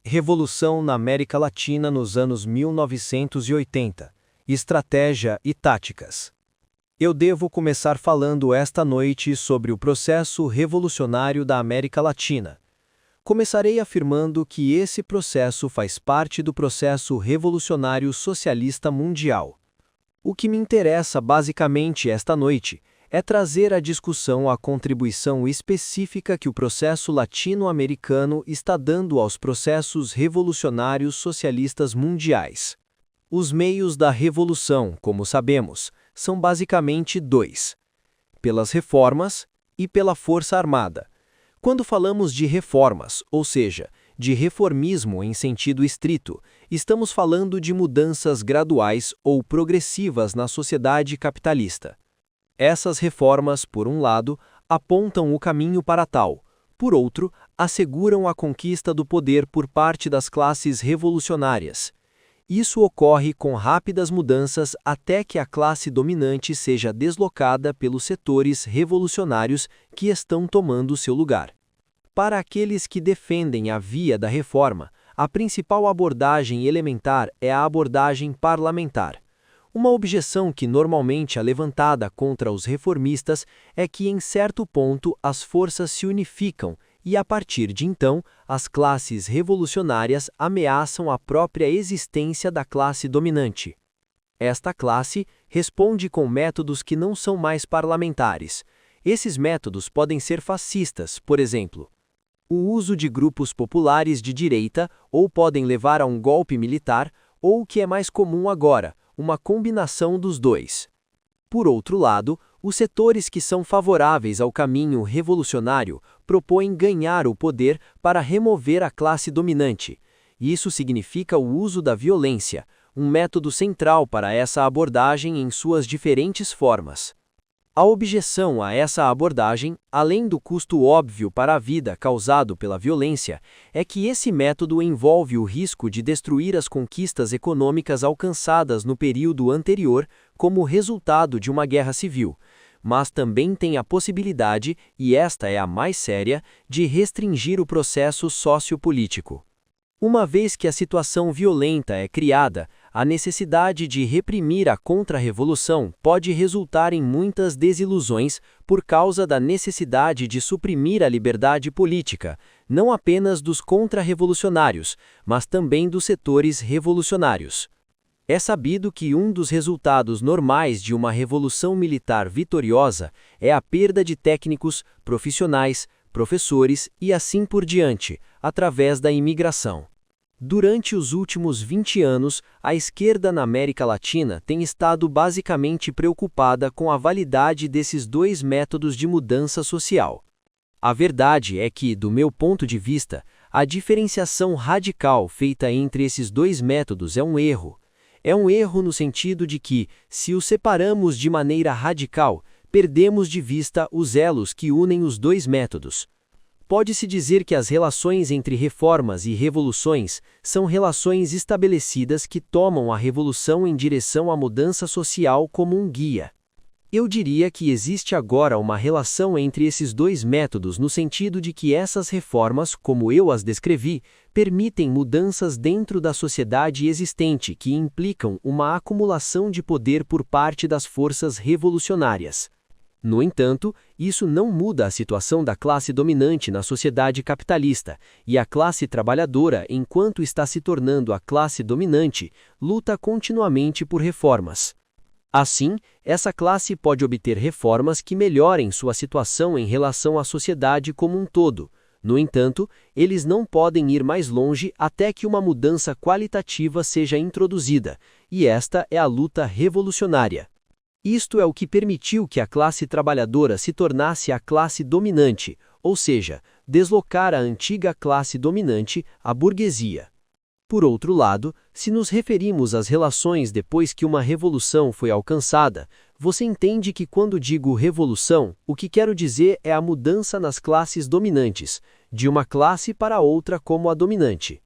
Revolução na América Latina nos anos 1980. Estratégia e táticas. Eu devo começar falando esta noite sobre o processo revolucionário da América Latina. Começarei afirmando que esse processo faz parte do processo revolucionário socialista mundial. O que me interessa basicamente esta noite é trazer à discussão a contribuição específica que o processo latino-americano está dando aos processos revolucionários socialistas mundiais. Os meios da revolução, como sabemos, são basicamente dois: pelas reformas e pela força armada. Quando falamos de reformas, ou seja, de reformismo em sentido estrito, estamos falando de mudanças graduais ou progressivas na sociedade capitalista. Essas reformas, por um lado, apontam o caminho para tal, por outro, asseguram a conquista do poder por parte das classes revolucionárias. Isso ocorre com rápidas mudanças até que a classe dominante seja deslocada pelos setores revolucionários que estão tomando seu lugar. Para aqueles que defendem a via da reforma, a principal abordagem elementar é a abordagem parlamentar. Uma objeção que normalmente é levantada contra os reformistas é que, em certo ponto, as forças se unificam e, a partir de então, as classes revolucionárias ameaçam a própria existência da classe dominante. Esta classe responde com métodos que não são mais parlamentares. Esses métodos podem ser fascistas, por exemplo, o uso de grupos populares de direita, ou podem levar a um golpe militar, ou o que é mais comum agora, uma combinação dos dois. Por outro lado, os setores que são favoráveis ao caminho revolucionário propõem ganhar o poder para remover a classe dominante. Isso significa o uso da violência, um método central para essa abordagem em suas diferentes formas. A objeção a essa abordagem, além do custo óbvio para a vida causado pela violência, é que esse método envolve o risco de destruir as conquistas econômicas alcançadas no período anterior como resultado de uma guerra civil, mas também tem a possibilidade, e esta é a mais séria, de restringir o processo sociopolítico. Uma vez que a situação violenta é criada, a necessidade de reprimir a contra-revolução pode resultar em muitas desilusões por causa da necessidade de suprimir a liberdade política, não apenas dos contra-revolucionários, mas também dos setores revolucionários. É sabido que um dos resultados normais de uma revolução militar vitoriosa é a perda de técnicos, profissionais, professores e assim por diante, através da imigração. Durante os últimos 20 anos, a esquerda na América Latina tem estado basicamente preocupada com a validade desses dois métodos de mudança social. A verdade é que, do meu ponto de vista, a diferenciação radical feita entre esses dois métodos é um erro. É um erro no sentido de que, se os separamos de maneira radical, perdemos de vista os elos que unem os dois métodos. Pode-se dizer que as relações entre reformas e revoluções são relações estabelecidas que tomam a revolução em direção à mudança social como um guia. Eu diria que existe agora uma relação entre esses dois métodos no sentido de que essas reformas, como eu as descrevi, permitem mudanças dentro da sociedade existente que implicam uma acumulação de poder por parte das forças revolucionárias. No entanto, isso não muda a situação da classe dominante na sociedade capitalista, e a classe trabalhadora, enquanto está se tornando a classe dominante, luta continuamente por reformas. Assim, essa classe pode obter reformas que melhorem sua situação em relação à sociedade como um todo. No entanto, eles não podem ir mais longe até que uma mudança qualitativa seja introduzida, e esta é a luta revolucionária. Isto é o que permitiu que a classe trabalhadora se tornasse a classe dominante, ou seja, deslocar a antiga classe dominante, a burguesia. Por outro lado, se nos referimos às relações depois que uma revolução foi alcançada, você entende que quando digo revolução, o que quero dizer é a mudança nas classes dominantes, de uma classe para outra como a dominante.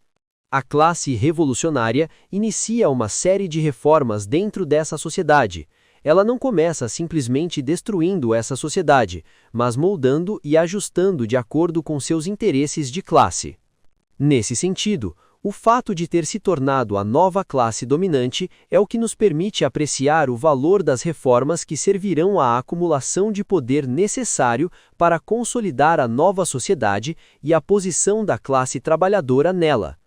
A classe revolucionária inicia uma série de reformas dentro dessa sociedade. Ela não começa simplesmente destruindo essa sociedade, mas moldando e ajustando de acordo com seus interesses de classe. Nesse sentido, o fato de ter se tornado a nova classe dominante é o que nos permite apreciar o valor das reformas que servirão à acumulação de poder necessário para consolidar a nova sociedade e a posição da classe trabalhadora nela.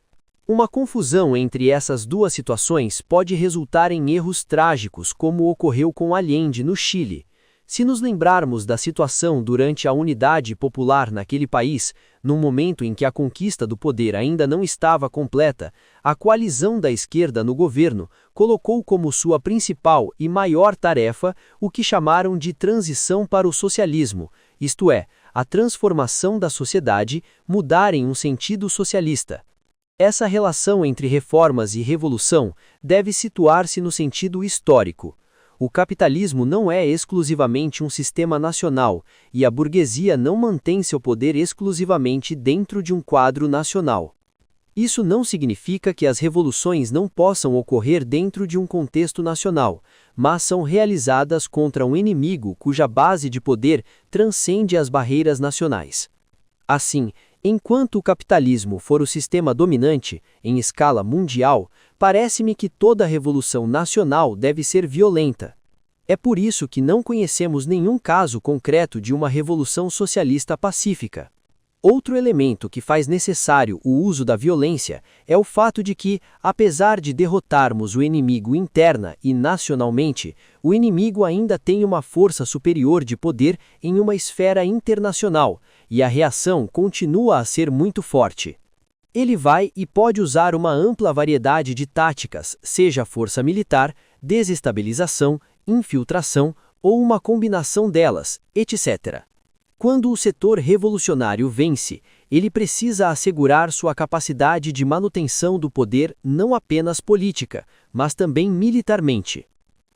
Uma confusão entre essas duas situações pode resultar em erros trágicos, como ocorreu com Allende no Chile. Se nos lembrarmos da situação durante a unidade popular naquele país, num momento em que a conquista do poder ainda não estava completa, a coalizão da esquerda no governo colocou como sua principal e maior tarefa o que chamaram de transição para o socialismo, isto é, a transformação da sociedade mudar em um sentido socialista. Essa relação entre reformas e revolução deve situar-se no sentido histórico. O capitalismo não é exclusivamente um sistema nacional, e a burguesia não mantém seu poder exclusivamente dentro de um quadro nacional. Isso não significa que as revoluções não possam ocorrer dentro de um contexto nacional, mas são realizadas contra um inimigo cuja base de poder transcende as barreiras nacionais. Assim, enquanto o capitalismo for o sistema dominante, em escala mundial, parece-me que toda revolução nacional deve ser violenta. É por isso que não conhecemos nenhum caso concreto de uma revolução socialista pacífica. Outro elemento que faz necessário o uso da violência é o fato de que, apesar de derrotarmos o inimigo interna e nacionalmente, o inimigo ainda tem uma força superior de poder em uma esfera internacional, e a reação continua a ser muito forte. Ele vai e pode usar uma ampla variedade de táticas, seja força militar, desestabilização, infiltração ou uma combinação delas, etc. Quando o setor revolucionário vence, ele precisa assegurar sua capacidade de manutenção do poder não apenas política, mas também militarmente.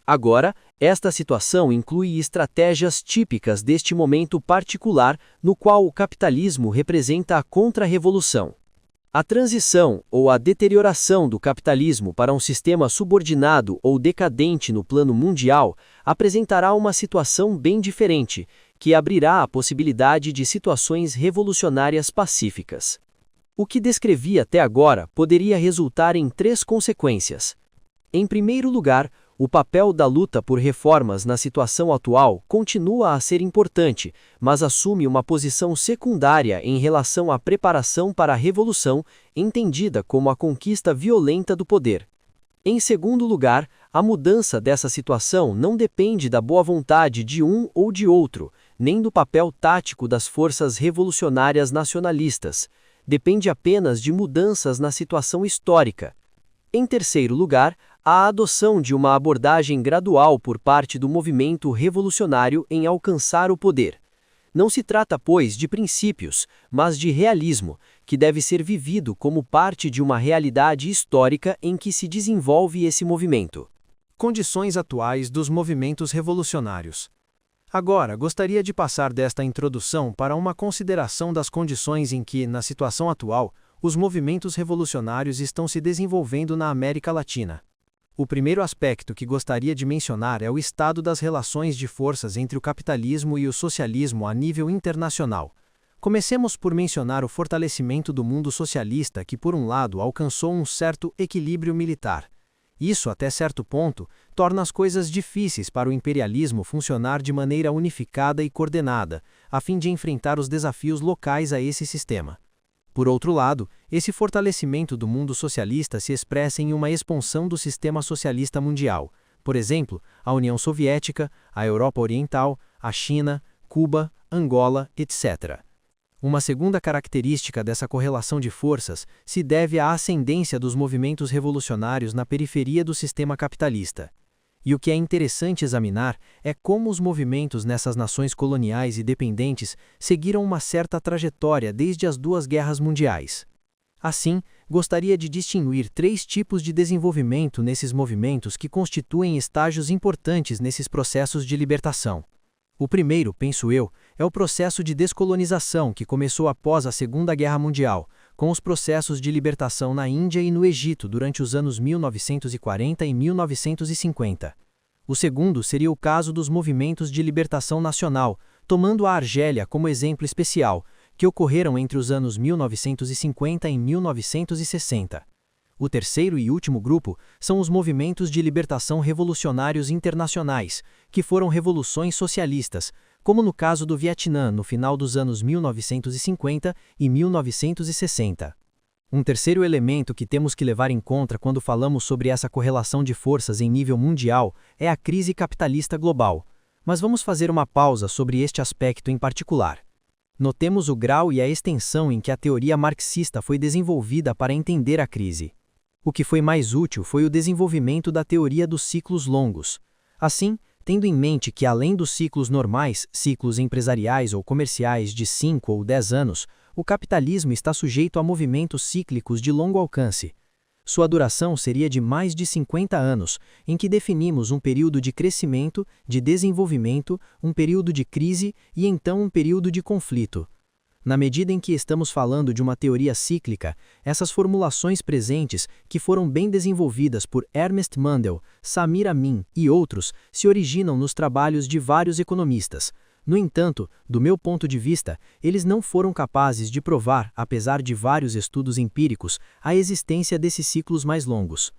Agora, esta situação inclui estratégias típicas deste momento particular no qual o capitalismo representa a contra-revolução. A transição ou a deterioração do capitalismo para um sistema subordinado ou decadente no plano mundial apresentará uma situação bem diferente, que abrirá a possibilidade de situações revolucionárias pacíficas. O que descrevi até agora poderia resultar em 3 consequências. Em primeiro lugar, o papel da luta por reformas na situação atual continua a ser importante, mas assume uma posição secundária em relação à preparação para a revolução, entendida como a conquista violenta do poder. Em segundo lugar, a mudança dessa situação não depende da boa vontade de um ou de outro, nem do papel tático das forças revolucionárias nacionalistas. Depende apenas de mudanças na situação histórica. Em terceiro lugar, a adoção de uma abordagem gradual por parte do movimento revolucionário em alcançar o poder. Não se trata, pois, de princípios, mas de realismo, que deve ser vivido como parte de uma realidade histórica em que se desenvolve esse movimento. Condições atuais dos movimentos revolucionários. Agora, gostaria de passar desta introdução para uma consideração das condições em que, na situação atual, os movimentos revolucionários estão se desenvolvendo na América Latina. O primeiro aspecto que gostaria de mencionar é o estado das relações de forças entre o capitalismo e o socialismo a nível internacional. Comecemos por mencionar o fortalecimento do mundo socialista que, por um lado, alcançou um certo equilíbrio militar. Isso, até certo ponto, torna as coisas difíceis para o imperialismo funcionar de maneira unificada e coordenada, a fim de enfrentar os desafios locais a esse sistema. Por outro lado, esse fortalecimento do mundo socialista se expressa em uma expansão do sistema socialista mundial, por exemplo, a União Soviética, a Europa Oriental, a China, Cuba, Angola, etc. Uma segunda característica dessa correlação de forças se deve à ascendência dos movimentos revolucionários na periferia do sistema capitalista. E o que é interessante examinar é como os movimentos nessas nações coloniais e dependentes seguiram uma certa trajetória desde as 2 guerras mundiais. Assim, gostaria de distinguir 3 tipos de desenvolvimento nesses movimentos que constituem estágios importantes nesses processos de libertação. O primeiro, penso eu, é o processo de descolonização que começou após a Segunda Guerra Mundial, com os processos de libertação na Índia e no Egito durante os anos 1940 e 1950. O segundo seria o caso dos movimentos de libertação nacional, tomando a Argélia como exemplo especial, que ocorreram entre os anos 1950 e 1960. O terceiro e último grupo são os movimentos de libertação revolucionários internacionais, que foram revoluções socialistas, como no caso do Vietnã no final dos anos 1950 e 1960. Um terceiro elemento que temos que levar em conta quando falamos sobre essa correlação de forças em nível mundial é a crise capitalista global. Mas vamos fazer uma pausa sobre este aspecto em particular. Notemos o grau e a extensão em que a teoria marxista foi desenvolvida para entender a crise. O que foi mais útil foi o desenvolvimento da teoria dos ciclos longos. Assim, tendo em mente que além dos ciclos normais, ciclos empresariais ou comerciais de 5 ou 10 anos, o capitalismo está sujeito a movimentos cíclicos de longo alcance. Sua duração seria de mais de 50 anos, em que definimos um período de crescimento, de desenvolvimento, um período de crise e então um período de conflito. Na medida em que estamos falando de uma teoria cíclica, essas formulações presentes, que foram bem desenvolvidas por Ernest Mandel, Samir Amin e outros, se originam nos trabalhos de vários economistas. No entanto, do meu ponto de vista, eles não foram capazes de provar, apesar de vários estudos empíricos, a existência desses ciclos mais longos.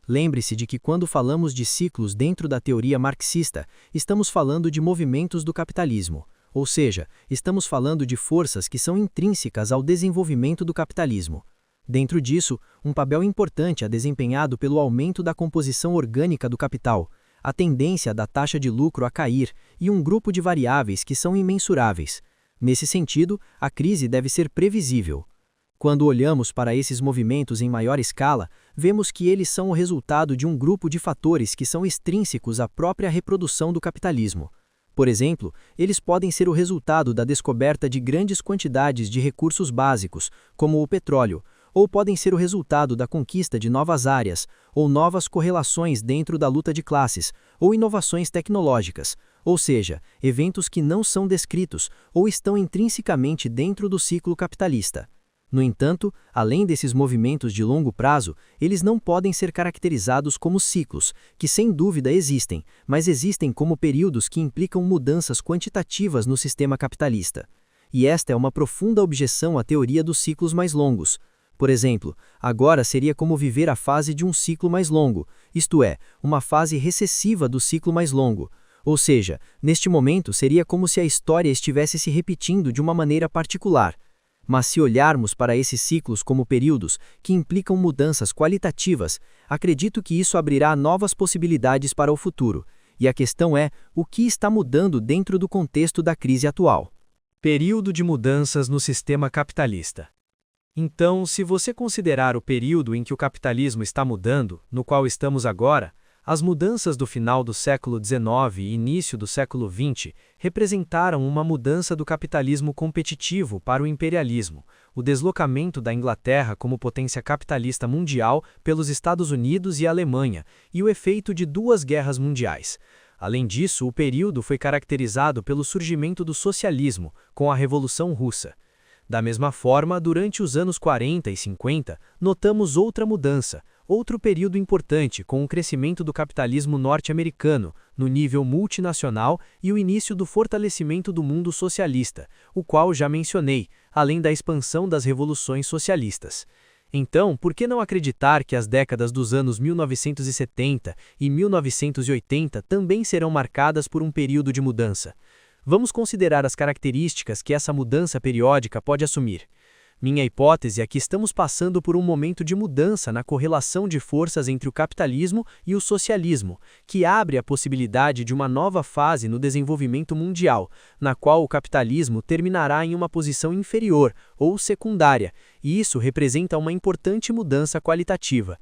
Lembre-se de que quando falamos de ciclos dentro da teoria marxista, estamos falando de movimentos do capitalismo. Ou seja, estamos falando de forças que são intrínsecas ao desenvolvimento do capitalismo. Dentro disso, um papel importante é desempenhado pelo aumento da composição orgânica do capital, a tendência da taxa de lucro a cair e um grupo de variáveis que são imensuráveis. Nesse sentido, a crise deve ser previsível. Quando olhamos para esses movimentos em maior escala, vemos que eles são o resultado de um grupo de fatores que são extrínsecos à própria reprodução do capitalismo. Por exemplo, eles podem ser o resultado da descoberta de grandes quantidades de recursos básicos, como o petróleo, ou podem ser o resultado da conquista de novas áreas, ou novas correlações dentro da luta de classes, ou inovações tecnológicas, ou seja, eventos que não são descritos ou estão intrinsecamente dentro do ciclo capitalista. No entanto, além desses movimentos de longo prazo, eles não podem ser caracterizados como ciclos, que sem dúvida existem, mas existem como períodos que implicam mudanças quantitativas no sistema capitalista. E esta é uma profunda objeção à teoria dos ciclos mais longos. Por exemplo, agora seria como viver a fase de um ciclo mais longo, isto é, uma fase recessiva do ciclo mais longo. Ou seja, neste momento seria como se a história estivesse se repetindo de uma maneira particular. Mas se olharmos para esses ciclos como períodos que implicam mudanças qualitativas, acredito que isso abrirá novas possibilidades para o futuro. E a questão é, o que está mudando dentro do contexto da crise atual? Período de mudanças no sistema capitalista. Então, se você considerar o período em que o capitalismo está mudando, no qual estamos agora, as mudanças do final do século XIX e início do século XX representaram uma mudança do capitalismo competitivo para o imperialismo, o deslocamento da Inglaterra como potência capitalista mundial pelos Estados Unidos e Alemanha e o efeito de duas guerras mundiais. Além disso, o período foi caracterizado pelo surgimento do socialismo, com a Revolução Russa. Da mesma forma, durante os anos 40 e 50, notamos outra mudança, outro período importante com o crescimento do capitalismo norte-americano, no nível multinacional e o início do fortalecimento do mundo socialista, o qual já mencionei, além da expansão das revoluções socialistas. Então, por que não acreditar que as décadas dos anos 1970 e 1980 também serão marcadas por um período de mudança? Vamos considerar as características que essa mudança periódica pode assumir. Minha hipótese é que estamos passando por um momento de mudança na correlação de forças entre o capitalismo e o socialismo, que abre a possibilidade de uma nova fase no desenvolvimento mundial, na qual o capitalismo terminará em uma posição inferior ou secundária, e isso representa uma importante mudança qualitativa.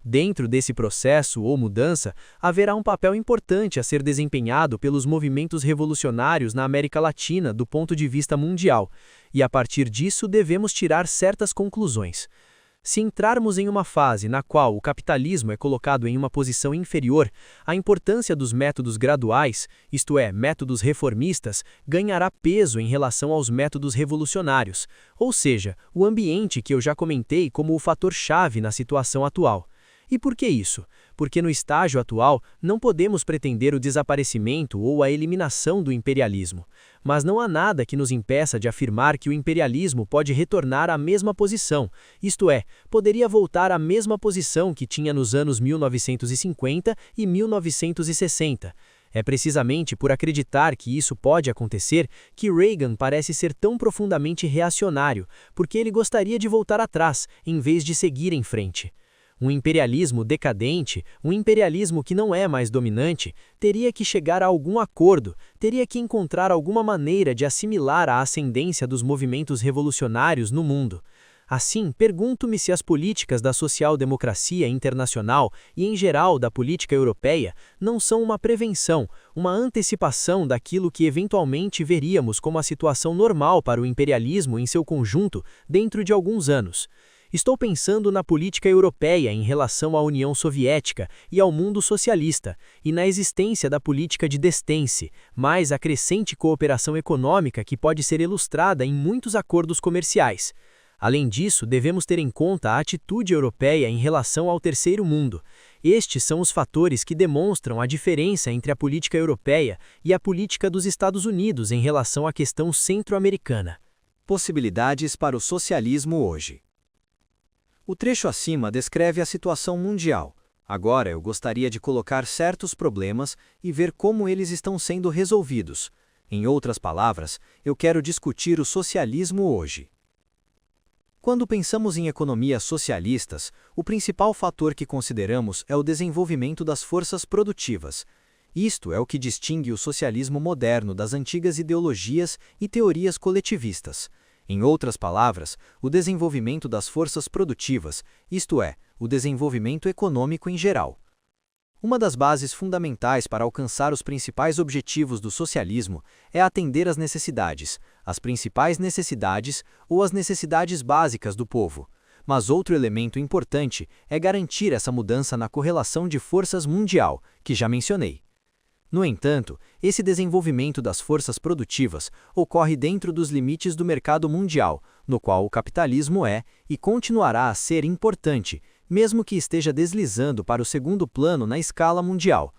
Dentro desse processo ou mudança, haverá um papel importante a ser desempenhado pelos movimentos revolucionários na América Latina do ponto de vista mundial, e a partir disso devemos tirar certas conclusões. Se entrarmos em uma fase na qual o capitalismo é colocado em uma posição inferior, a importância dos métodos graduais, isto é, métodos reformistas, ganhará peso em relação aos métodos revolucionários, ou seja, o ambiente que eu já comentei como o fator-chave na situação atual. E por que isso? Porque no estágio atual não podemos pretender o desaparecimento ou a eliminação do imperialismo. Mas não há nada que nos impeça de afirmar que o imperialismo pode retornar à mesma posição, isto é, poderia voltar à mesma posição que tinha nos anos 1950 e 1960. É precisamente por acreditar que isso pode acontecer que Reagan parece ser tão profundamente reacionário, porque ele gostaria de voltar atrás, em vez de seguir em frente. Um imperialismo decadente, um imperialismo que não é mais dominante, teria que chegar a algum acordo, teria que encontrar alguma maneira de assimilar a ascendência dos movimentos revolucionários no mundo. Assim, pergunto-me se as políticas da social-democracia internacional e, em geral, da política europeia não são uma prevenção, uma antecipação daquilo que eventualmente veríamos como a situação normal para o imperialismo em seu conjunto dentro de alguns anos. Estou pensando na política europeia em relação à União Soviética e ao mundo socialista, e na existência da política de Destence, mais a crescente cooperação econômica que pode ser ilustrada em muitos acordos comerciais. Além disso, devemos ter em conta a atitude europeia em relação ao terceiro mundo. Estes são os fatores que demonstram a diferença entre a política europeia e a política dos Estados Unidos em relação à questão centro-americana. Possibilidades para o socialismo hoje. O trecho acima descreve a situação mundial. Agora eu gostaria de colocar certos problemas e ver como eles estão sendo resolvidos. Em outras palavras, eu quero discutir o socialismo hoje. Quando pensamos em economias socialistas, o principal fator que consideramos é o desenvolvimento das forças produtivas. Isto é o que distingue o socialismo moderno das antigas ideologias e teorias coletivistas. Em outras palavras, o desenvolvimento das forças produtivas, isto é, o desenvolvimento econômico em geral. Uma das bases fundamentais para alcançar os principais objetivos do socialismo é atender às necessidades, as principais necessidades ou as necessidades básicas do povo. Mas outro elemento importante é garantir essa mudança na correlação de forças mundial, que já mencionei. No entanto, esse desenvolvimento das forças produtivas ocorre dentro dos limites do mercado mundial, no qual o capitalismo é e continuará a ser importante, mesmo que esteja deslizando para o segundo plano na escala mundial.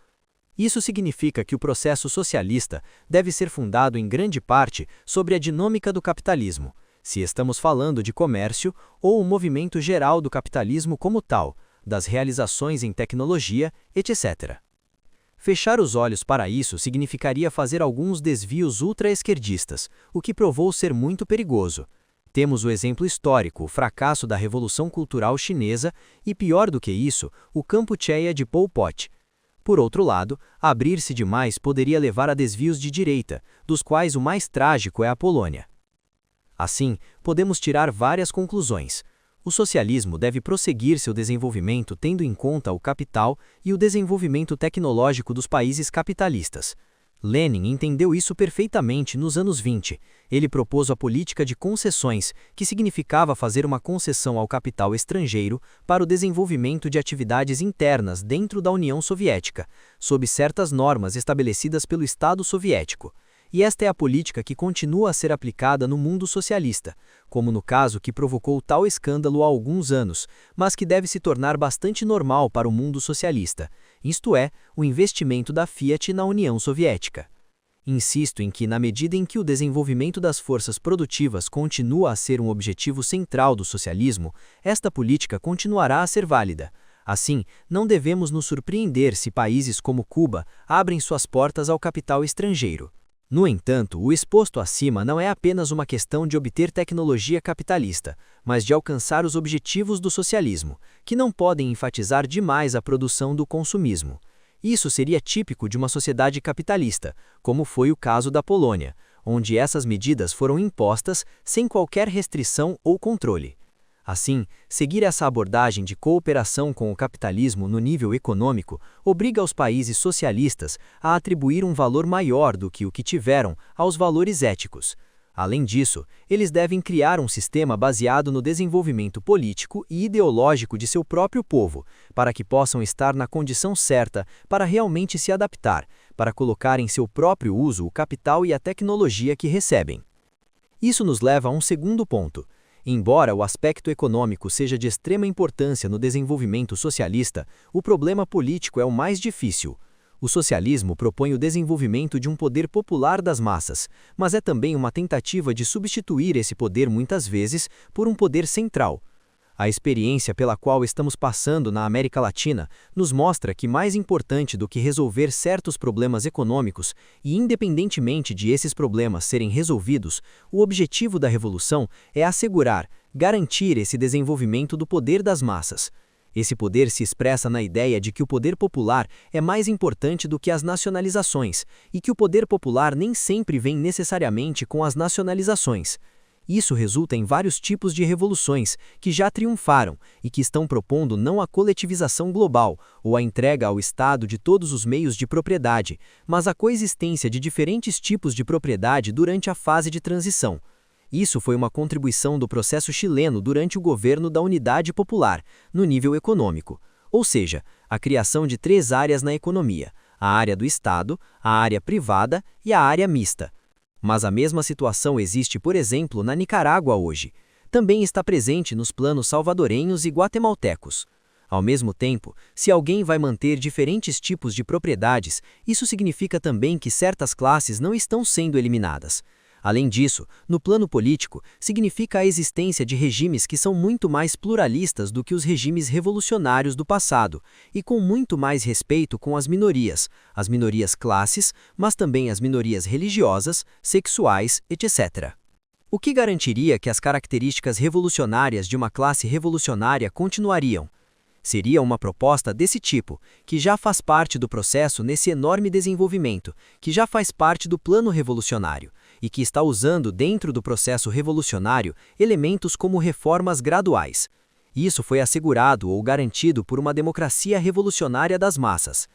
Isso significa que o processo socialista deve ser fundado em grande parte sobre a dinâmica do capitalismo, se estamos falando de comércio ou o movimento geral do capitalismo como tal, das realizações em tecnologia, etc. Fechar os olhos para isso significaria fazer alguns desvios ultra-esquerdistas, o que provou ser muito perigoso. Temos o exemplo histórico, o fracasso da Revolução Cultural Chinesa e, pior do que isso, o Kampucheia de Pol Pot. Por outro lado, abrir-se demais poderia levar a desvios de direita, dos quais o mais trágico é a Polônia. Assim, podemos tirar várias conclusões. O socialismo deve prosseguir seu desenvolvimento tendo em conta o capital e o desenvolvimento tecnológico dos países capitalistas. Lenin entendeu isso perfeitamente nos anos 20. Ele propôs a política de concessões, que significava fazer uma concessão ao capital estrangeiro para o desenvolvimento de atividades internas dentro da União Soviética, sob certas normas estabelecidas pelo Estado soviético. E esta é a política que continua a ser aplicada no mundo socialista, como no caso que provocou tal escândalo há alguns anos, mas que deve se tornar bastante normal para o mundo socialista, isto é, o investimento da Fiat na União Soviética. Insisto em que, na medida em que o desenvolvimento das forças produtivas continua a ser um objetivo central do socialismo, esta política continuará a ser válida. Assim, não devemos nos surpreender se países como Cuba abrem suas portas ao capital estrangeiro. No entanto, o exposto acima não é apenas uma questão de obter tecnologia capitalista, mas de alcançar os objetivos do socialismo, que não podem enfatizar demais a produção do consumismo. Isso seria típico de uma sociedade capitalista, como foi o caso da Polônia, onde essas medidas foram impostas sem qualquer restrição ou controle. Assim, seguir essa abordagem de cooperação com o capitalismo no nível econômico obriga os países socialistas a atribuir um valor maior do que o que tiveram aos valores éticos. Além disso, eles devem criar um sistema baseado no desenvolvimento político e ideológico de seu próprio povo, para que possam estar na condição certa para realmente se adaptar, para colocar em seu próprio uso o capital e a tecnologia que recebem. Isso nos leva a um segundo ponto. Embora o aspecto econômico seja de extrema importância no desenvolvimento socialista, o problema político é o mais difícil. O socialismo propõe o desenvolvimento de um poder popular das massas, mas é também uma tentativa de substituir esse poder muitas vezes por um poder central. A experiência pela qual estamos passando na América Latina nos mostra que mais importante do que resolver certos problemas econômicos, e independentemente de esses problemas serem resolvidos, o objetivo da revolução é assegurar, garantir esse desenvolvimento do poder das massas. Esse poder se expressa na ideia de que o poder popular é mais importante do que as nacionalizações, e que o poder popular nem sempre vem necessariamente com as nacionalizações. Isso resulta em vários tipos de revoluções que já triunfaram e que estão propondo não a coletivização global ou a entrega ao Estado de todos os meios de propriedade, mas a coexistência de diferentes tipos de propriedade durante a fase de transição. Isso foi uma contribuição do processo chileno durante o governo da Unidade Popular, no nível econômico, ou seja, a criação de 3 áreas na economia: a área do Estado, a área privada e a área mista. Mas a mesma situação existe, por exemplo, na Nicarágua hoje. Também está presente nos planos salvadorenhos e guatemaltecos. Ao mesmo tempo, se alguém vai manter diferentes tipos de propriedades, isso significa também que certas classes não estão sendo eliminadas. Além disso, no plano político, significa a existência de regimes que são muito mais pluralistas do que os regimes revolucionários do passado, e com muito mais respeito com as minorias classes, mas também as minorias religiosas, sexuais, etc. O que garantiria que as características revolucionárias de uma classe revolucionária continuariam? Seria uma proposta desse tipo, que já faz parte do processo nesse enorme desenvolvimento, que já faz parte do plano revolucionário, e que está usando dentro do processo revolucionário elementos como reformas graduais. Isso foi assegurado ou garantido por uma democracia revolucionária das massas.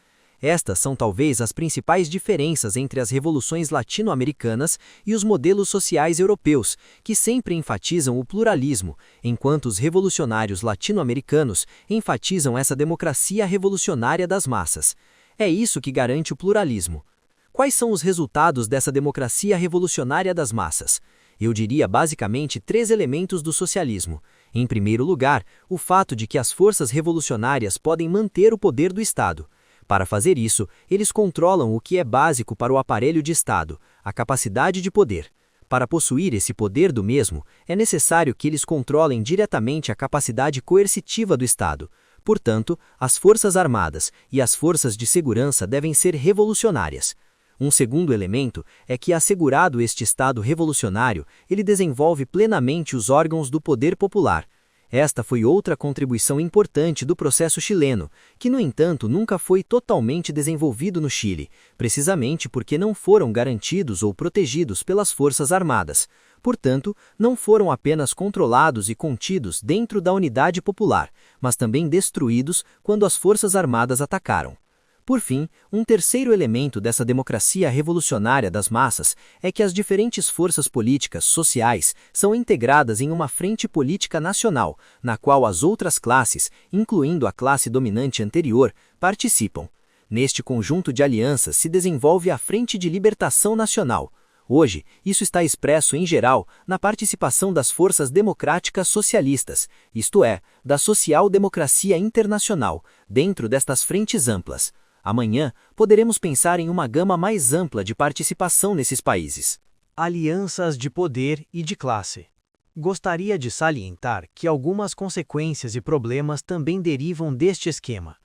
Estas são talvez as principais diferenças entre as revoluções latino-americanas e os modelos sociais europeus, que sempre enfatizam o pluralismo, enquanto os revolucionários latino-americanos enfatizam essa democracia revolucionária das massas. É isso que garante o pluralismo. Quais são os resultados dessa democracia revolucionária das massas? Eu diria basicamente 3 elementos do socialismo. Em primeiro lugar, o fato de que as forças revolucionárias podem manter o poder do Estado. Para fazer isso, eles controlam o que é básico para o aparelho de Estado, a capacidade de poder. Para possuir esse poder do mesmo, é necessário que eles controlem diretamente a capacidade coercitiva do Estado. Portanto, as Forças Armadas e as forças de segurança devem ser revolucionárias. Um segundo elemento é que, assegurado este Estado revolucionário, ele desenvolve plenamente os órgãos do poder popular. Esta foi outra contribuição importante do processo chileno, que, no entanto, nunca foi totalmente desenvolvido no Chile, precisamente porque não foram garantidos ou protegidos pelas Forças Armadas. Portanto, não foram apenas controlados e contidos dentro da unidade popular, mas também destruídos quando as Forças Armadas atacaram. Por fim, um terceiro elemento dessa democracia revolucionária das massas é que as diferentes forças políticas sociais são integradas em uma frente política nacional, na qual as outras classes, incluindo a classe dominante anterior, participam. Neste conjunto de alianças se desenvolve a Frente de Libertação Nacional. Hoje, isso está expresso em geral na participação das forças democráticas socialistas, isto é, da social-democracia internacional, dentro destas frentes amplas. Amanhã, poderemos pensar em uma gama mais ampla de participação nesses países. Alianças de poder e de classe. Gostaria de salientar que algumas consequências e problemas também derivam deste esquema.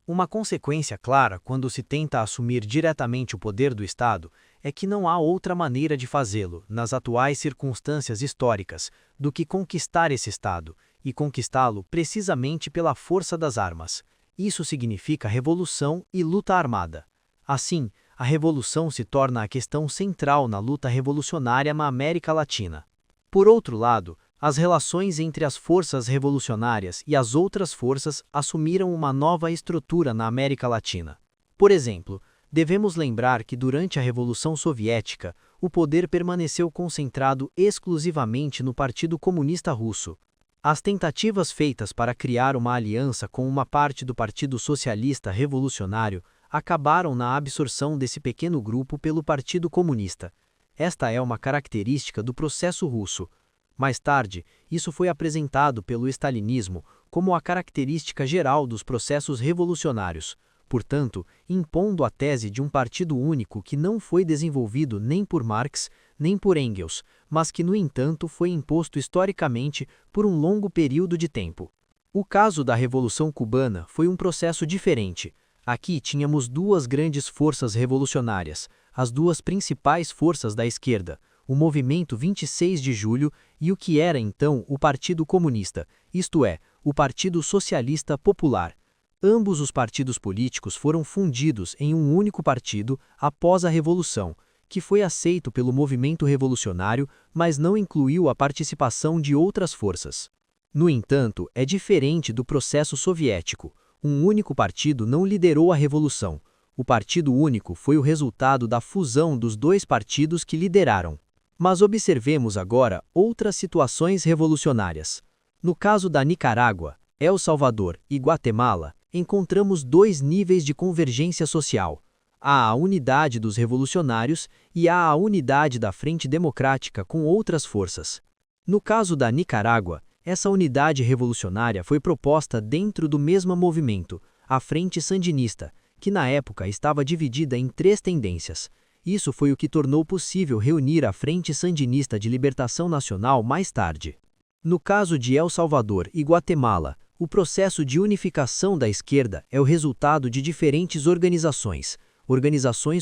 Uma consequência clara quando se tenta assumir diretamente o poder do Estado é que não há outra maneira de fazê-lo, nas atuais circunstâncias históricas, do que conquistar esse Estado, e conquistá-lo precisamente pela força das armas. Isso significa revolução e luta armada. Assim, a revolução se torna a questão central na luta revolucionária na América Latina. Por outro lado, as relações entre as forças revolucionárias e as outras forças assumiram uma nova estrutura na América Latina. Por exemplo, devemos lembrar que durante a Revolução Soviética, o poder permaneceu concentrado exclusivamente no Partido Comunista Russo. As tentativas feitas para criar uma aliança com uma parte do Partido Socialista Revolucionário acabaram na absorção desse pequeno grupo pelo Partido Comunista. Esta é uma característica do processo russo. Mais tarde, isso foi apresentado pelo stalinismo como a característica geral dos processos revolucionários, portanto, impondo a tese de um partido único que não foi desenvolvido nem por Marx, nem por Engels, mas que, no entanto, foi imposto historicamente por um longo período de tempo. O caso da Revolução Cubana foi um processo diferente. Aqui tínhamos duas grandes forças revolucionárias, as duas principais forças da esquerda, o Movimento 26 de Julho e o que era então o Partido Comunista, isto é, o Partido Socialista Popular. Ambos os partidos políticos foram fundidos em um único partido após a Revolução, que foi aceito pelo movimento revolucionário, mas não incluiu a participação de outras forças. No entanto, é diferente do processo soviético. Um único partido não liderou a revolução. O Partido Único foi o resultado da fusão dos dois partidos que lideraram. Mas observemos agora outras situações revolucionárias. No caso da Nicarágua, El Salvador e Guatemala, encontramos dois níveis de convergência social. Há a unidade dos revolucionários e há a unidade da Frente Democrática com outras forças. No caso da Nicarágua, essa unidade revolucionária foi proposta dentro do mesmo movimento, a Frente Sandinista, que na época estava dividida em três tendências. Isso foi o que tornou possível reunir a Frente Sandinista de Libertação Nacional mais tarde. No caso de El Salvador e Guatemala, o processo de unificação da esquerda é o resultado de diferentes organizações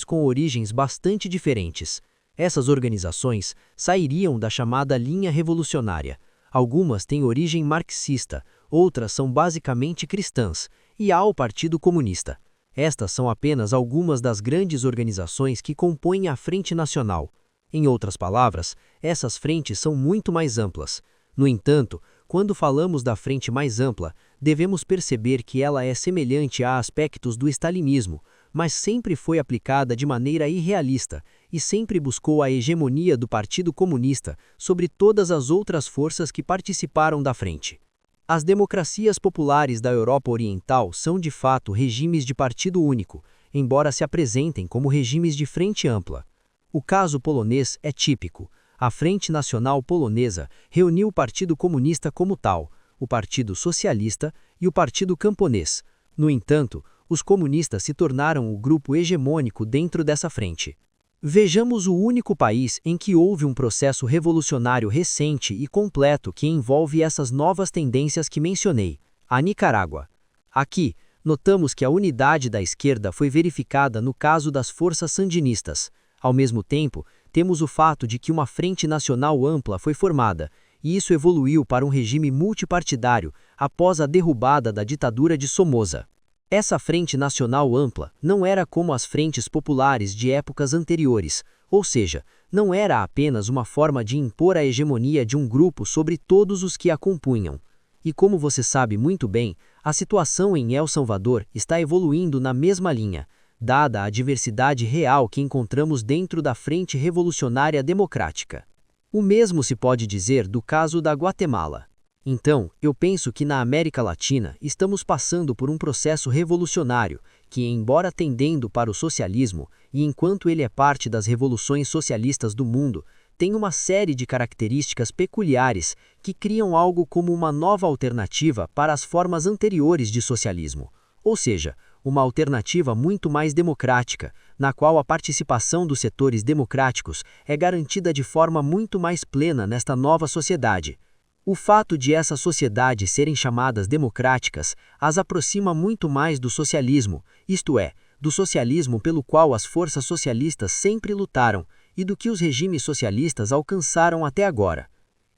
com origens bastante diferentes. Essas organizações sairiam da chamada linha revolucionária. Algumas têm origem marxista, outras são basicamente cristãs, e há o Partido Comunista. Estas são apenas algumas das grandes organizações que compõem a Frente Nacional. Em outras palavras, essas frentes são muito mais amplas. No entanto, quando falamos da frente mais ampla, devemos perceber que ela é semelhante a aspectos do stalinismo, mas sempre foi aplicada de maneira irrealista e sempre buscou a hegemonia do Partido Comunista sobre todas as outras forças que participaram da frente. As democracias populares da Europa Oriental são de fato regimes de partido único, embora se apresentem como regimes de frente ampla. O caso polonês é típico. A Frente Nacional Polonesa reuniu o Partido Comunista como tal, o Partido Socialista e o Partido Camponês. No entanto, os comunistas se tornaram o grupo hegemônico dentro dessa frente. Vejamos o único país em que houve um processo revolucionário recente e completo que envolve essas novas tendências que mencionei, a Nicarágua. Aqui, notamos que a unidade da esquerda foi verificada no caso das forças sandinistas. Ao mesmo tempo, temos o fato de que uma frente nacional ampla foi formada, e isso evoluiu para um regime multipartidário após a derrubada da ditadura de Somoza. Essa frente nacional ampla não era como as frentes populares de épocas anteriores, ou seja, não era apenas uma forma de impor a hegemonia de um grupo sobre todos os que a compunham. E como você sabe muito bem, a situação em El Salvador está evoluindo na mesma linha, dada a diversidade real que encontramos dentro da Frente Revolucionária Democrática. O mesmo se pode dizer do caso da Guatemala. Então, eu penso que na América Latina estamos passando por um processo revolucionário que, embora tendendo para o socialismo, e enquanto ele é parte das revoluções socialistas do mundo, tem uma série de características peculiares que criam algo como uma nova alternativa para as formas anteriores de socialismo, ou seja, uma alternativa muito mais democrática, na qual a participação dos setores democráticos é garantida de forma muito mais plena nesta nova sociedade. O fato de essas sociedades serem chamadas democráticas as aproxima muito mais do socialismo, isto é, do socialismo pelo qual as forças socialistas sempre lutaram e do que os regimes socialistas alcançaram até agora.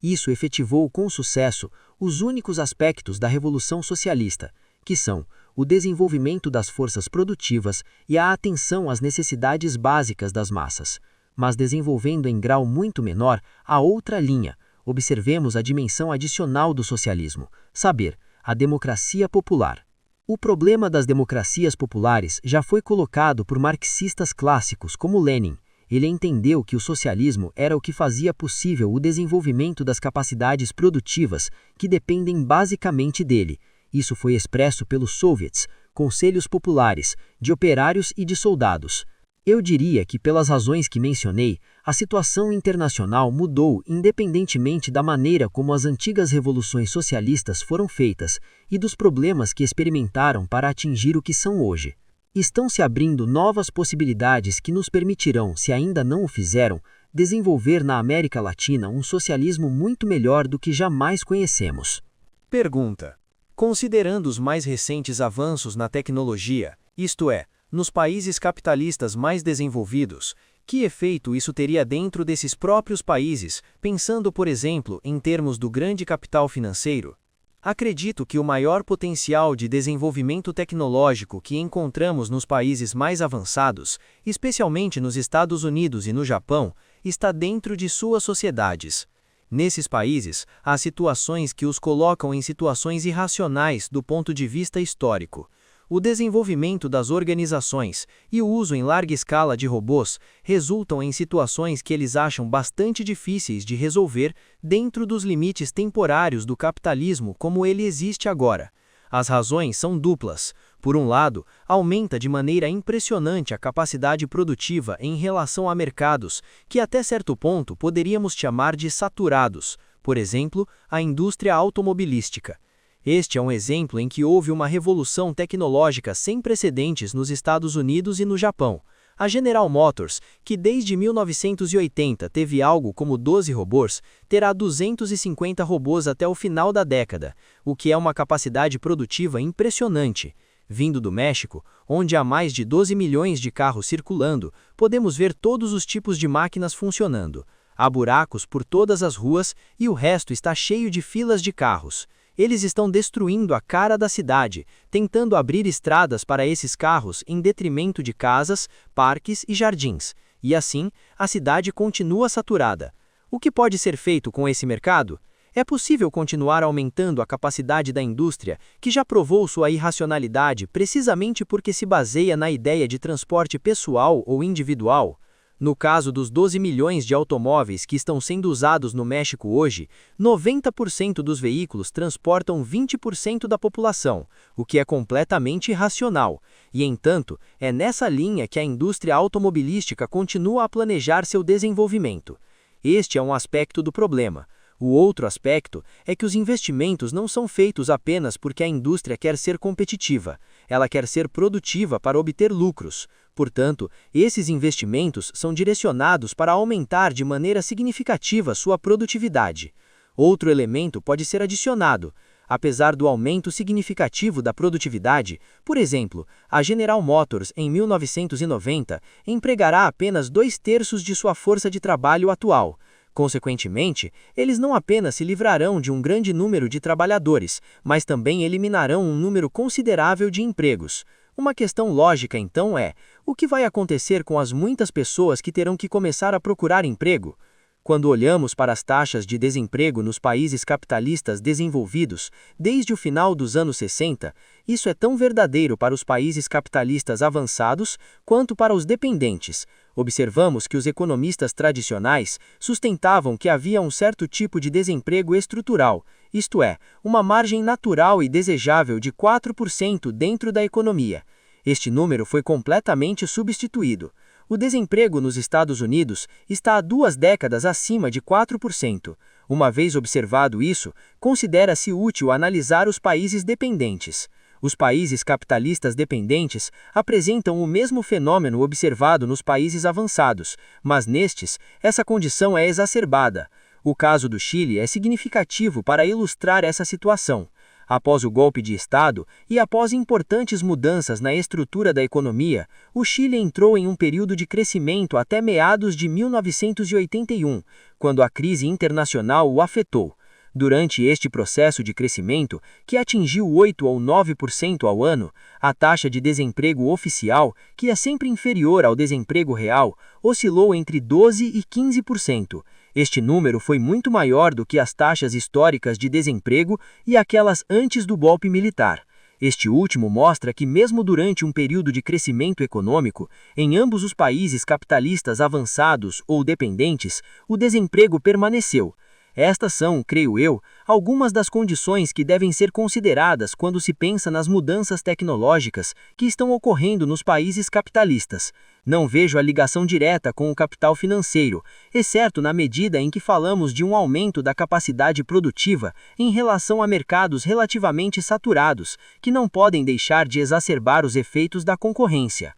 Isso efetivou com sucesso os únicos aspectos da Revolução Socialista, que são o desenvolvimento das forças produtivas e a atenção às necessidades básicas das massas, mas desenvolvendo em grau muito menor a outra linha. Observemos a dimensão adicional do socialismo, saber, a democracia popular. O problema das democracias populares já foi colocado por marxistas clássicos como Lenin. Ele entendeu que o socialismo era o que fazia possível o desenvolvimento das capacidades produtivas que dependem basicamente dele. Isso foi expresso pelos soviets, conselhos populares, de operários e de soldados. Eu diria que, pelas razões que mencionei, a situação internacional mudou independentemente da maneira como as antigas revoluções socialistas foram feitas e dos problemas que experimentaram para atingir o que são hoje. Estão se abrindo novas possibilidades que nos permitirão, se ainda não o fizeram, desenvolver na América Latina um socialismo muito melhor do que jamais conhecemos. Pergunta: considerando os mais recentes avanços na tecnologia, isto é, nos países capitalistas mais desenvolvidos, que efeito isso teria dentro desses próprios países, pensando, por exemplo, em termos do grande capital financeiro? Acredito que o maior potencial de desenvolvimento tecnológico que encontramos nos países mais avançados, especialmente nos Estados Unidos e no Japão, está dentro de suas sociedades. Nesses países, há situações que os colocam em situações irracionais do ponto de vista histórico. O desenvolvimento das organizações e o uso em larga escala de robôs resultam em situações que eles acham bastante difíceis de resolver dentro dos limites temporários do capitalismo como ele existe agora. As razões são duplas. Por um lado, aumenta de maneira impressionante a capacidade produtiva em relação a mercados que até certo ponto poderíamos chamar de saturados, por exemplo, a indústria automobilística. Este é um exemplo em que houve uma revolução tecnológica sem precedentes nos Estados Unidos e no Japão. A General Motors, que desde 1980 teve algo como 12 robôs, terá 250 robôs até o final da década, o que é uma capacidade produtiva impressionante. Vindo do México, onde há mais de 12 milhões de carros circulando, podemos ver todos os tipos de máquinas funcionando. Há buracos por todas as ruas e o resto está cheio de filas de carros. Eles estão destruindo a cara da cidade, tentando abrir estradas para esses carros em detrimento de casas, parques e jardins. E assim, a cidade continua saturada. O que pode ser feito com esse mercado? É possível continuar aumentando a capacidade da indústria, que já provou sua irracionalidade precisamente porque se baseia na ideia de transporte pessoal ou individual? No caso dos 12 milhões de automóveis que estão sendo usados no México hoje, 90% dos veículos transportam 20% da população, o que é completamente irracional. E, entanto, é nessa linha que a indústria automobilística continua a planejar seu desenvolvimento. Este é um aspecto do problema. O outro aspecto é que os investimentos não são feitos apenas porque a indústria quer ser competitiva. Ela quer ser produtiva para obter lucros. Portanto, esses investimentos são direcionados para aumentar de maneira significativa sua produtividade. Outro elemento pode ser adicionado. Apesar do aumento significativo da produtividade, por exemplo, a General Motors, em 1990, empregará apenas 2/3 de sua força de trabalho atual. Consequentemente, eles não apenas se livrarão de um grande número de trabalhadores, mas também eliminarão um número considerável de empregos. Uma questão lógica, então, é: o que vai acontecer com as muitas pessoas que terão que começar a procurar emprego? Quando olhamos para as taxas de desemprego nos países capitalistas desenvolvidos, desde o final dos anos 60, isso é tão verdadeiro para os países capitalistas avançados quanto para os dependentes. Observamos que os economistas tradicionais sustentavam que havia um certo tipo de desemprego estrutural, isto é, uma margem natural e desejável de 4% dentro da economia. Este número foi completamente substituído. O desemprego nos Estados Unidos está há 2 décadas acima de 4%. Uma vez observado isso, considera-se útil analisar os países dependentes. Os países capitalistas dependentes apresentam o mesmo fenômeno observado nos países avançados, mas nestes, essa condição é exacerbada. O caso do Chile é significativo para ilustrar essa situação. Após o golpe de Estado e após importantes mudanças na estrutura da economia, o Chile entrou em um período de crescimento até meados de 1981, quando a crise internacional o afetou. Durante este processo de crescimento, que atingiu 8 ou 9% ao ano, a taxa de desemprego oficial, que é sempre inferior ao desemprego real, oscilou entre 12% e 15%. Este número foi muito maior do que as taxas históricas de desemprego e aquelas antes do golpe militar. Este último mostra que, mesmo durante um período de crescimento econômico, em ambos os países capitalistas avançados ou dependentes, o desemprego permaneceu. Estas são, creio eu, algumas das condições que devem ser consideradas quando se pensa nas mudanças tecnológicas que estão ocorrendo nos países capitalistas. Não vejo a ligação direta com o capital financeiro, exceto na medida em que falamos de um aumento da capacidade produtiva em relação a mercados relativamente saturados, que não podem deixar de exacerbar os efeitos da concorrência.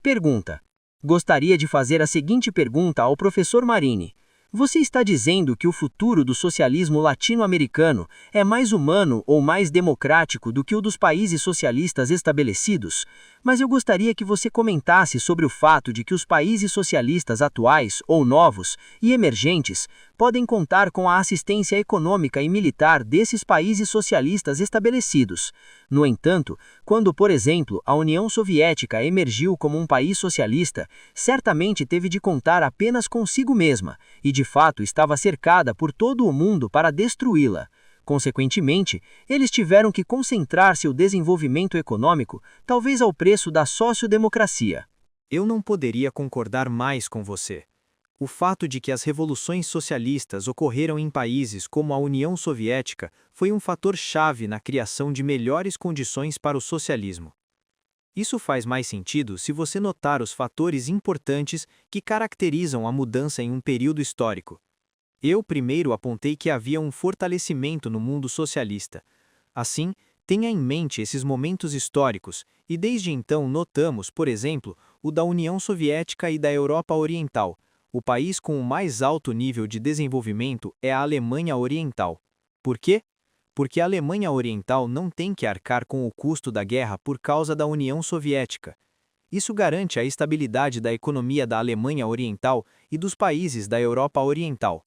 Pergunta. Gostaria de fazer a seguinte pergunta ao professor Marini. Você está dizendo que o futuro do socialismo latino-americano é mais humano ou mais democrático do que o dos países socialistas estabelecidos? Mas eu gostaria que você comentasse sobre o fato de que os países socialistas atuais, ou novos, e emergentes, podem contar com a assistência econômica e militar desses países socialistas estabelecidos. No entanto, quando, por exemplo, a União Soviética emergiu como um país socialista, certamente teve de contar apenas consigo mesma, e de fato estava cercada por todo o mundo para destruí-la. Consequentemente, eles tiveram que concentrar seu desenvolvimento econômico, talvez ao preço da sociodemocracia. Eu não poderia concordar mais com você. O fato de que as revoluções socialistas ocorreram em países como a União Soviética foi um fator-chave na criação de melhores condições para o socialismo. Isso faz mais sentido se você notar os fatores importantes que caracterizam a mudança em um período histórico. Eu primeiro apontei que havia um fortalecimento no mundo socialista. Assim, tenha em mente esses momentos históricos, e desde então notamos, por exemplo, o da União Soviética e da Europa Oriental. O país com o mais alto nível de desenvolvimento é a Alemanha Oriental. Por quê? Porque a Alemanha Oriental não tem que arcar com o custo da guerra por causa da União Soviética. Isso garante a estabilidade da economia da Alemanha Oriental e dos países da Europa Oriental.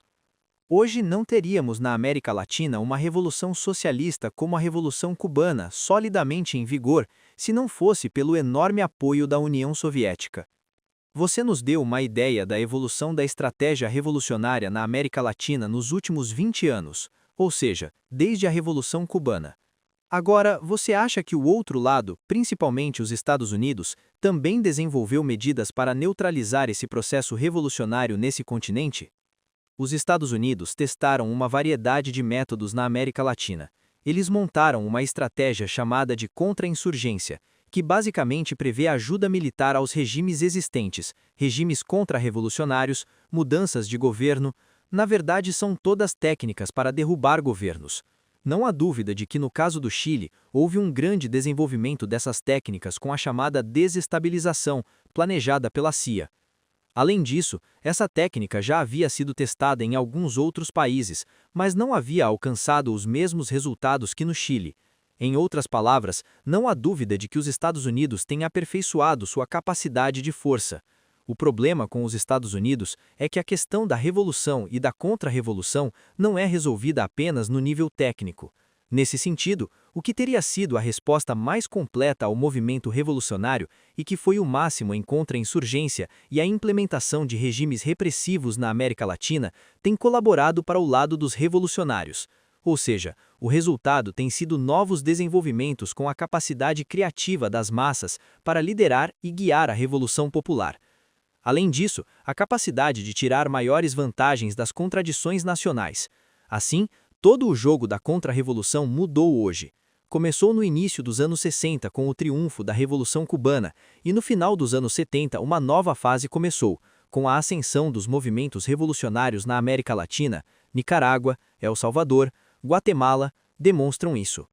Hoje não teríamos na América Latina uma revolução socialista como a Revolução Cubana, solidamente em vigor, se não fosse pelo enorme apoio da União Soviética. Você nos deu uma ideia da evolução da estratégia revolucionária na América Latina nos últimos 20 anos, ou seja, desde a Revolução Cubana. Agora, você acha que o outro lado, principalmente os Estados Unidos, também desenvolveu medidas para neutralizar esse processo revolucionário nesse continente? Os Estados Unidos testaram uma variedade de métodos na América Latina. Eles montaram uma estratégia chamada de contra-insurgência, que basicamente prevê ajuda militar aos regimes existentes, regimes contra-revolucionários, mudanças de governo. Na verdade, são todas técnicas para derrubar governos. Não há dúvida de que no caso do Chile, houve um grande desenvolvimento dessas técnicas com a chamada desestabilização, planejada pela CIA. Além disso, essa técnica já havia sido testada em alguns outros países, mas não havia alcançado os mesmos resultados que no Chile. Em outras palavras, não há dúvida de que os Estados Unidos têm aperfeiçoado sua capacidade de força. O problema com os Estados Unidos é que a questão da revolução e da contra-revolução não é resolvida apenas no nível técnico. Nesse sentido, o que teria sido a resposta mais completa ao movimento revolucionário e que foi o máximo em contra-insurgência e a implementação de regimes repressivos na América Latina tem colaborado para o lado dos revolucionários. Ou seja, o resultado tem sido novos desenvolvimentos com a capacidade criativa das massas para liderar e guiar a revolução popular. Além disso, a capacidade de tirar maiores vantagens das contradições nacionais. Assim, todo o jogo da contra-revolução mudou hoje. Começou no início dos anos 60 com o triunfo da Revolução Cubana e no final dos anos 70 uma nova fase começou, com a ascensão dos movimentos revolucionários na América Latina. Nicarágua, El Salvador, Guatemala demonstram isso.